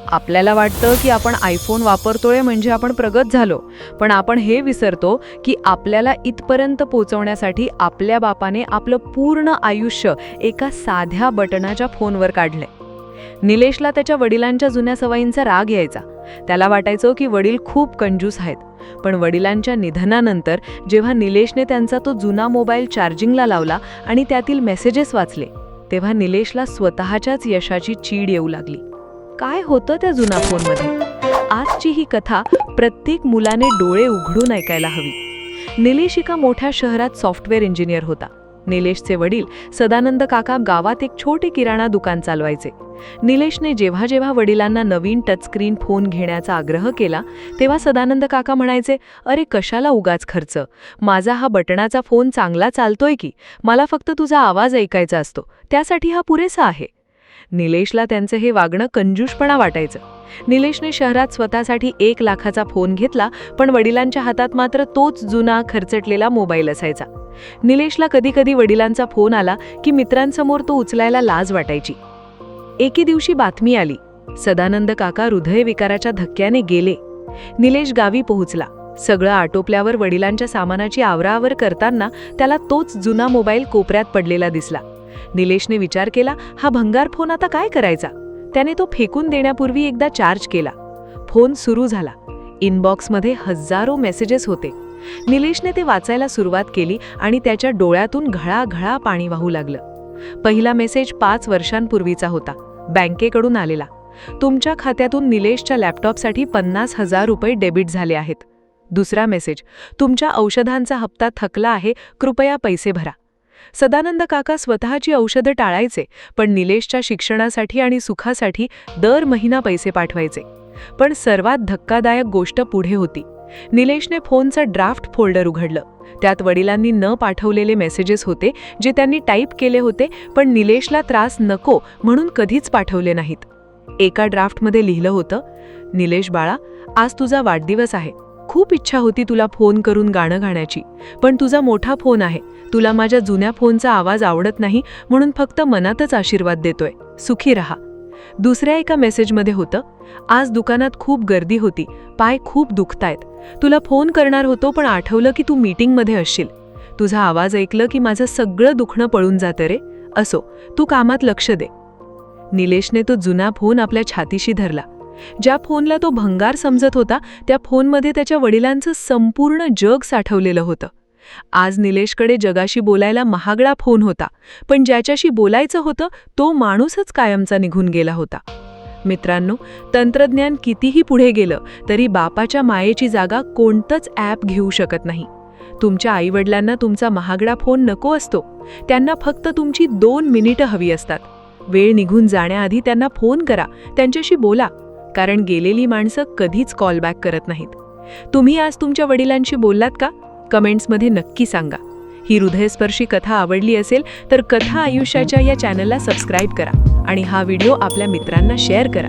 आपल्याला वाटतं की आपण आयफोन वापरतोय म्हणजे आपण प्रगत झालो, पण आपण हे विसरतो की आपल्याला इथपर्यंत पोहोचवण्यासाठी आपल्या बापाने आपलं पूर्ण आयुष्य एका साध्या बटनाच्या फोनवर काढलंय. निलेशला त्याच्या वडिलांच्या जुन्या सवयींचा राग यायचा. त्याला वाटायचं की वडील खूप कंजूस आहेत. पण वडिलांच्या निधनानंतर जेव्हा निलेशने त्यांचा तो जुना मोबाईल चार्जिंगला लावला आणि त्यातील मेसेजेस वाचले, तेव्हा निलेशला स्वतःच्याच यशाची चीड येऊ लागली. काय होतं त्या जुना फोनमध्ये? आजची ही कथा प्रत्येक मुलाने डोळे उघडून ऐकायला हवी. निलेश एका मोठ्या शहरात सॉफ्टवेअर इंजिनियर होता. निलेशचे वडील सदानंद काका गावात एक छोटे किराणा दुकान चालवायचे. निलेशने जेव्हा जेव्हा वडिलांना नवीन टचस्क्रीन फोन घेण्याचा आग्रह केला, तेव्हा सदानंद काका म्हणायचे, अरे कशाला उगाच खर्च, माझा हा बटणाचा फोन चांगला चालतोय की, मला फक्त तुझा आवाज ऐकायचा असतो, त्यासाठी हा पुरेसा आहे. निलेशला त्यांचं हे वागणं कंजूषपणा वाटायचं. निलेशने शहरात स्वतःसाठी 1 लाखाचा फोन घेतला, पण वडिलांच्या हातात मात्र तोच जुना खर्चटलेला मोबाईल असायचा. निलेशला कधी कधी वडिलांचा फोन आला की मित्रांसमोर तो उचलायला लाज वाटायची. एके दिवशी बातमी आली, सदानंद काका हृदयविकाराच्या धक्क्याने गेले. निलेश गावी पोहोचला. सगळं आटोपल्यावर वडिलांच्या सामानाची आवराआवर करताना त्याला तोच जुना मोबाईल कोपऱ्यात पडलेला दिसला. निलेशने विचार केला, हा भंगार फोन आता काय करायचा? त्याने तो फेकून देण्यापूर्वी एकदा चार्ज केला. फोन सुरू झाला. इनबॉक्समध्ये हजारो मेसेजेस होते. निलेशने ते वाचायला सुरुवात केली आणि त्याच्या डोळ्यातून घळाघळा पाणी वाहू लागलं. पहिला मेसेज 5 वर्षांपूर्वीचा होता, बँकेकडून आलेला. तुमच्या खात्यातून निलेशच्या लॅपटॉपसाठी 50,000 रुपये डेबिट झाले आहेत. दुसरा मेसेज, तुमच्या औषधांचा हप्ता थकला आहे, कृपया पैसे भरा. सदानंद काका स्वतःची औषधं टाळायचे, पण निलेशच्या शिक्षणासाठी आणि सुखासाठी दर महिना पैसे पाठवायचे. पण सर्वात धक्कादायक गोष्ट पुढे होती. निलेशने फोनचा ड्राफ्ट फोल्डर उघडलं. त्यात वडिलांनी न पाठवलेले मेसेजेस होते, जे त्यांनी टाईप केले होते, पण निलेशला त्रास नको म्हणून कधीच पाठवले नाहीत. एका ड्राफ्टमध्ये लिहिलं होतं, निलेश बाळा, आज तुझा वाढदिवस आहे. खूप इच्छा होती तुला फोन करून गाणं गाण्याची, पण तुझा मोठा फोन आहे. तुला माझ्या जुन्या फोनचा आवाज आवडत नाही, म्हणून फक्त मनातच आशीर्वाद देतोय. सुखी रहा. दुसऱ्या एका मेसेजमध्ये होतं, आज दुकानात खूप गर्दी होती, पाय खूप दुखतायत. तुला फोन करणार होतो, पण आठवलं की तू मीटिंगमध्ये असशील. तुझा आवाज ऐकलं की माझं सगळं दुखणं पळून जातं रे. असो, तू कामात लक्ष दे. निलेशने तो जुना फोन आपल्या छातीशी धरला. ज्या फोनला तो भंगार समजत होता, त्या फोनमध्ये त्याच्या वडिलांचं संपूर्ण जग साठवलेलं होतं. आज निलेशकडे जगाशी बोलायला महागडा फोन होता, पण ज्याच्याशी बोलायचं होतं तो माणूसच कायमचा निघून गेला होता. मित्रांनो, तंत्रज्ञान कितीही पुढे गेलं तरी बापाच्या मायेची जागा कोणतंच ॲप घेऊ शकत नाही. तुमच्या आईवडिलांना तुमचा महागडा फोन नको असतो, त्यांना फक्त तुमची 2 मिनिटं हवी असतात. वेळ निघून जाण्याआधी त्यांना फोन करा, त्यांच्याशी बोला, कारण गेलेली माणसं कधीच कॉलबॅक करत नाहीत. तुम्ही आज तुमच्या वडिलांशी बोललात का? कमेंट्समध्ये नक्की सांगा. ही हृदयस्पर्शी कथा आवडली असेल तर कथा आयुष्याच्या या चॅनलला सबस्क्राईब करा आणि हा व्हिडिओ आपल्या मित्रांना शेअर करा.